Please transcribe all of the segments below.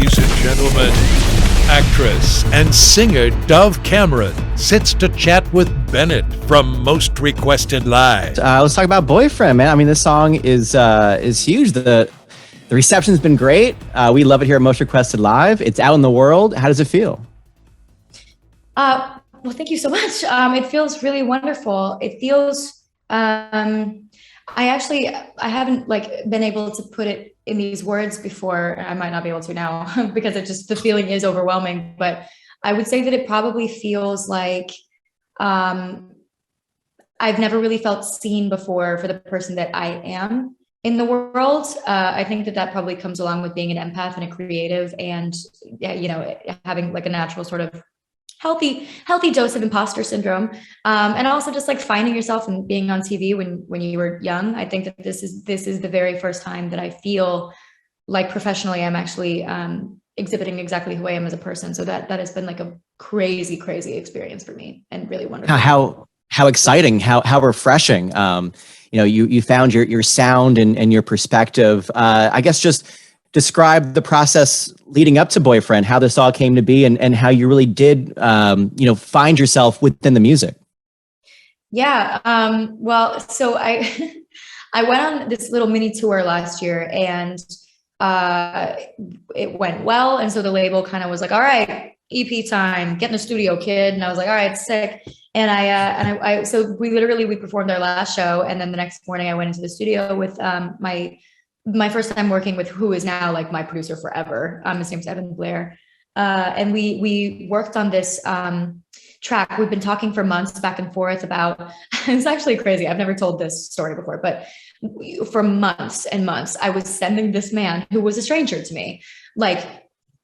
Ladies and gentlemen, actress and singer Dove Cameron sits to chat with Bennett from Most Requested Live. Let's talk about Boyfriend, man. I mean, this song is huge. The reception's been great. We love it here at Most Requested Live. It's out in the world. How does it feel? Well, thank you so much. It feels really wonderful. It feels, I haven't been able to put it in these words before. I might not be able to now because the feeling is overwhelming, but I would say that it probably feels like, I've never really felt seen before for the person that I am in the world. I think that probably comes along with being an empath and a creative and, having like a natural sort of healthy dose of imposter syndrome. And also just like finding yourself and being on TV when you were young. I think that this is the very first time that I feel like professionally I'm actually exhibiting exactly who I am as a person. So that has been like a crazy experience for me and really wonderful. How exciting, how refreshing. You found your sound and your perspective. I guess just describe the process leading up to Boyfriend, how this all came to be and how you really did, find yourself within the music. Yeah. Well, so I went on this little mini tour last year and it went well. And so the label kind of was like, all right, EP time, get in the studio, kid. And I was like, all right, sick. And so we performed our last show. And then the next morning I went into the studio with my first time working with who is now like my producer forever. His name's Evan Blair. And we worked on this track. We've been talking for months back and forth about, it's actually crazy. I've never told this story before, but for months and months, I was sending this man who was a stranger to me, like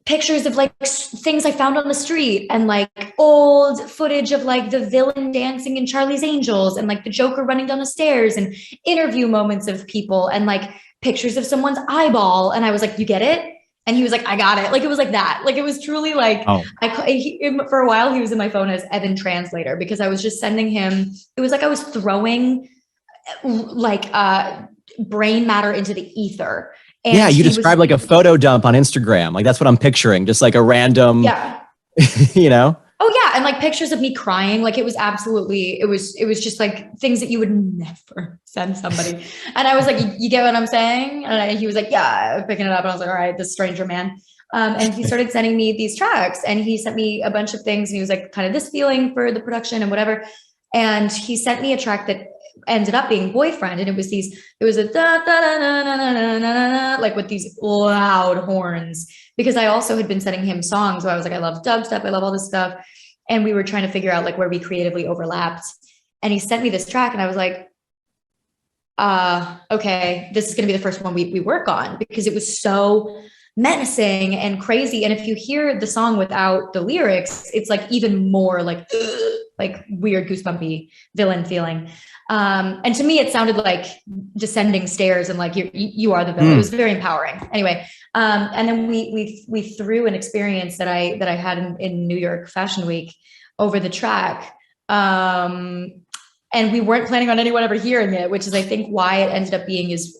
pictures of like things I found on the street and like old footage of like the villain dancing in Charlie's Angels and like the Joker running down the stairs and interview moments of people and like pictures of someone's eyeball. And I was like, you get it? And he was like, I got it. Like, it was like that. Like, it was truly like, for a while he was in my phone as Evan Translator because I was just sending him. It was like I was throwing like brain matter into the ether. And yeah, you described like a photo dump on Instagram. Like, that's what I'm picturing. Just like a random, Oh yeah. And like pictures of me crying. Like it was just like things that you would never send somebody. And I was like, you get what I'm saying? And he was like, yeah, I'm picking it up. And I was like, all right, this stranger man. And he started sending me these tracks and he sent me a bunch of things. And he was like, kind of this feeling for the production and whatever. And he sent me a track that ended up being Boyfriend. And it was a da, da, da, da, da, da, da, da, like with these loud horns, because I also had been sending him songs where I was like, I love dubstep. I love all this stuff. And we were trying to figure out like where we creatively overlapped. And he sent me this track and I was like, okay, this is going to be the first one we work on because it was so menacing and crazy. And if you hear the song without the lyrics, it's like even more like weird goosebumpy villain feeling. And to me, it sounded like descending stairs and like you are the villain. It was very empowering. Anyway, and then we threw an experience that I had in New York Fashion Week over the track. And we weren't planning on anyone ever hearing it, which is I think why it ended up being as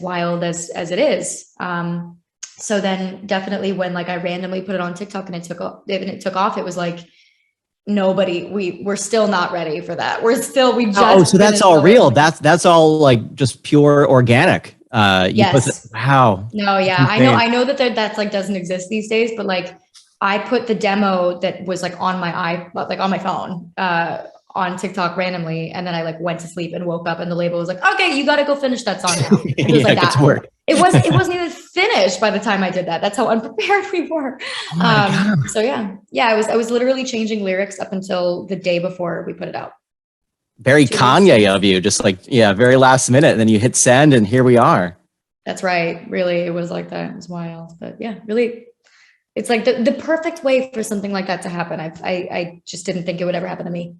wild as it is. So then definitely when like I randomly put it on TikTok and it took off, it was like, we're still not ready for that. So that's all real. That's all like just pure organic. Yes. Wow. No, yeah. I know that's like doesn't exist these days, but like I put the demo that was like on my phone, on TikTok randomly. And then I like went to sleep and woke up and the label was like, okay, you got to go finish that song now. It was like that. Work. It wasn't even finished by the time I did that. That's how unprepared we were. So yeah, I was literally changing lyrics up until the day before we put it out. Very Kanye of you, just like, very last minute. And then you hit send and here we are. That's right. Really, it was like that. It was wild. But yeah, really, it's like the perfect way for something like that to happen. I just didn't think it would ever happen to me.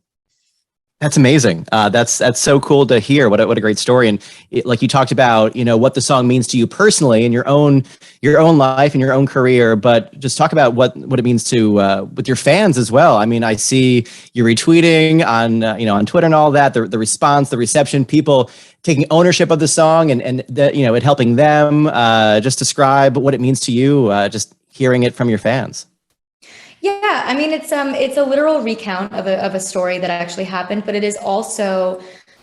That's amazing. That's so cool to hear. What a great story. And like you talked about, what the song means to you personally in your own life and your own career, but just talk about what it means to with your fans as well. I mean, I see you retweeting on Twitter and all that. The response, the reception, people taking ownership of the song and it helping them. Just describe what it means to you. Just hearing it from your fans. Yeah, I mean, it's a literal recount of a story that actually happened, but it is also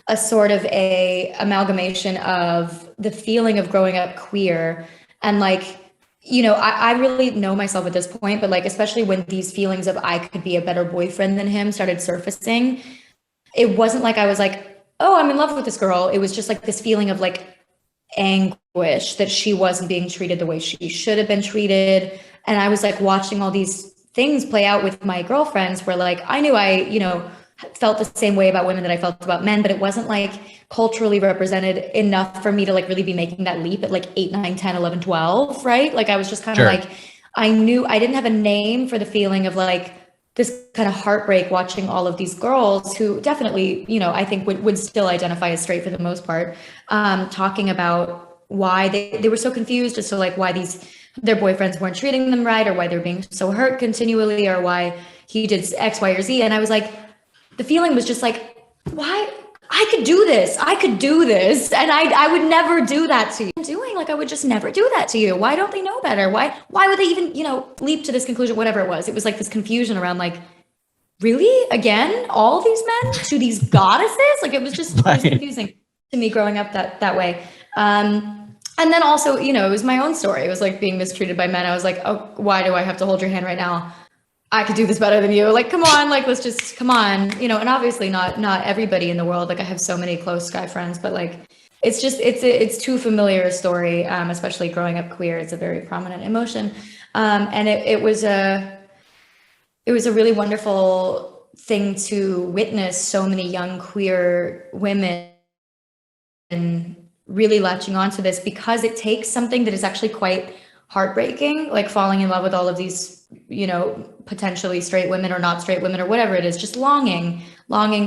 a sort of a amalgamation of the feeling of growing up queer. And like, I really know myself at this point, but like, especially when these feelings of I could be a better boyfriend than him started surfacing, it wasn't like I was like, oh, I'm in love with this girl. It was just like this feeling of like anguish that she wasn't being treated the way she should have been treated. And I was like watching all these things play out with my girlfriends where like I knew I, felt the same way about women that I felt about men, but it wasn't like culturally represented enough for me to like really be making that leap at like 8, 9, 10, 11, 12, right? Like I was just kind of like, I knew I didn't have a name for the feeling of like this kind of heartbreak watching all of these girls who definitely, I think would still identify as straight for the most part, talking about why they were so confused as to like why their boyfriends weren't treating them right, or why they're being so hurt continually, or why he did X, Y, or Z. And I was like, the feeling was just like, why? I could do this. And I would never do that to you. Like, I would just never do that to you. Why don't they know better? Why would they even, leap to this conclusion, whatever it was. It was like this confusion around like, really? Again, all these men to these goddesses? Like, it was just it was confusing to me growing up that way. And then also, it was my own story. It was like being mistreated by men. I was like, oh, why do I have to hold your hand right now? I could do this better than you. Like, come on, like, let's just come on, and obviously not everybody in the world. Like I have so many close guy friends, but like, it's too familiar a story, especially growing up queer. It's a very prominent emotion. And it was a really wonderful thing to witness so many young queer women and really latching onto this, because it takes something that is actually quite heartbreaking, like falling in love with all of these, potentially straight women or not straight women or whatever it is, just longing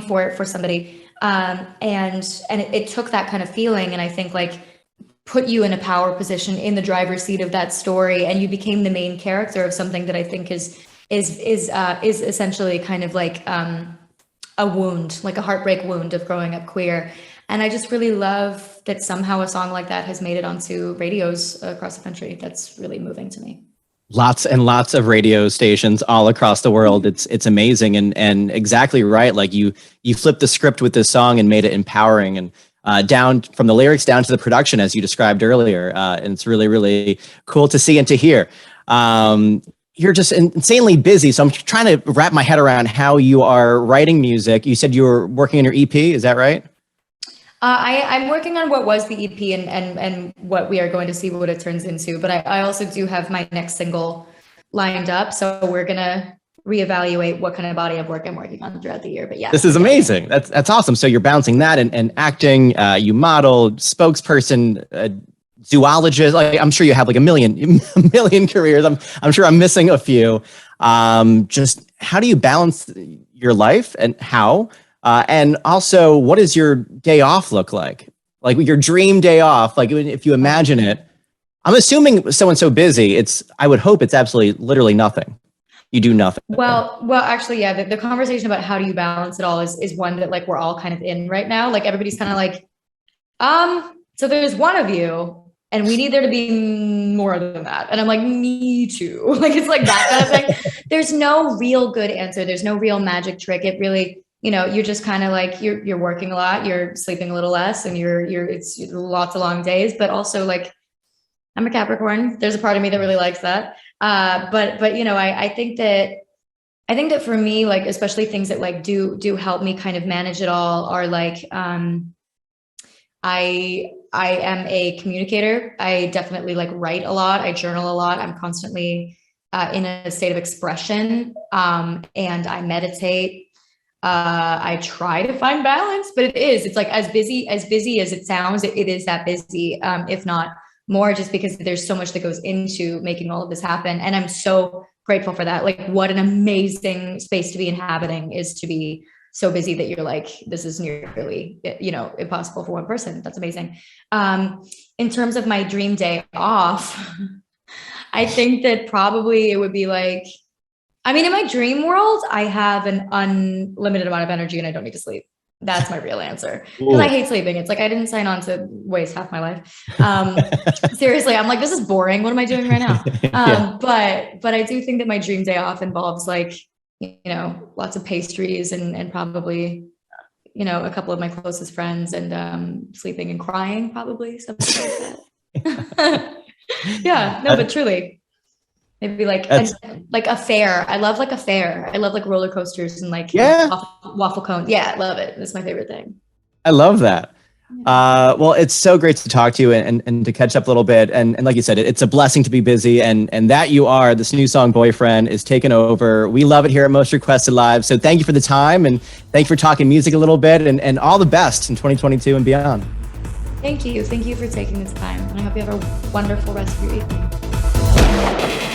for somebody. And it took that kind of feeling, and I think like put you in a power position in the driver's seat of that story, and you became the main character of something that I think is essentially kind of like a wound, like a heartbreak wound of growing up queer. And I just really love that somehow a song like that has made it onto radios across the country. That's really moving to me. Lots and lots of radio stations all across the world. It's amazing, and exactly right. Like you flipped the script with this song and made it empowering, and down from the lyrics down to the production, as you described earlier. And it's really, really cool to see and to hear. You're just insanely busy. So I'm trying to wrap my head around how you are writing music. You said you were working on your EP. Is that right? I'm working on what was the EP and what we are going to see what it turns into. But I also do have my next single lined up. So we're going to reevaluate what kind of body of work I'm working on throughout the year. But yeah. This is amazing. That's awesome. So you're balancing that and acting, you model, spokesperson, zoologist. Like, I'm sure you have like a million careers. I'm sure I'm missing a few. Just how do you balance your life, and how? And also, what does your day off look like? Like your dream day off, like if you imagine it. I'm assuming someone's so busy, I would hope it's absolutely literally nothing. You do nothing. Well, actually, yeah, the conversation about how do you balance it all is one that like we're all kind of in right now. Like everybody's kind of like, so there's one of you, and we need there to be more than that. And I'm like, me too. Like, it's like that kind of thing. There's no real good answer. There's no real magic trick. It really, you're just kind of like, you're working a lot, you're sleeping a little less, and it's lots of long days, but also like, I'm a Capricorn. There's a part of me that really likes that. But I think that for me, like, especially things that like do help me kind of manage it all are like, I am a communicator. I definitely like write a lot. I journal a lot. I'm constantly in a state of expression, and I meditate. I try to find balance, but it's like as busy as it sounds. It is that busy, if not more, just because there's so much that goes into making all of this happen. And I'm so grateful for that. Like, what an amazing space to be inhabiting is to be so busy that you're like, this is nearly, impossible for one person. That's amazing. In terms of my dream day off, I think that probably it would be like, I mean, in my dream world, I have an unlimited amount of energy and I don't need to sleep. That's my real answer. Because I hate sleeping. It's like, I didn't sign on to waste half my life. Seriously, I'm like, this is boring. What am I doing right now? But I do think that my dream day off involves like, lots of pastries and probably, a couple of my closest friends and sleeping and crying, probably something like that. Yeah, no, but truly. Maybe like a fair. I love like a fair. I love like roller coasters and like waffle cones. Yeah, I love it. That's my favorite thing. I love that. Well, it's so great to talk to you and to catch up a little bit. And like you said, it's a blessing to be busy and that you are. This new song, Boyfriend, is taken over. We love it here at Most Requested Live. So thank you for the time and thank you for talking music a little bit and all the best in 2022 and beyond. Thank you. Thank you for taking this time. And I hope you have a wonderful rest of your evening.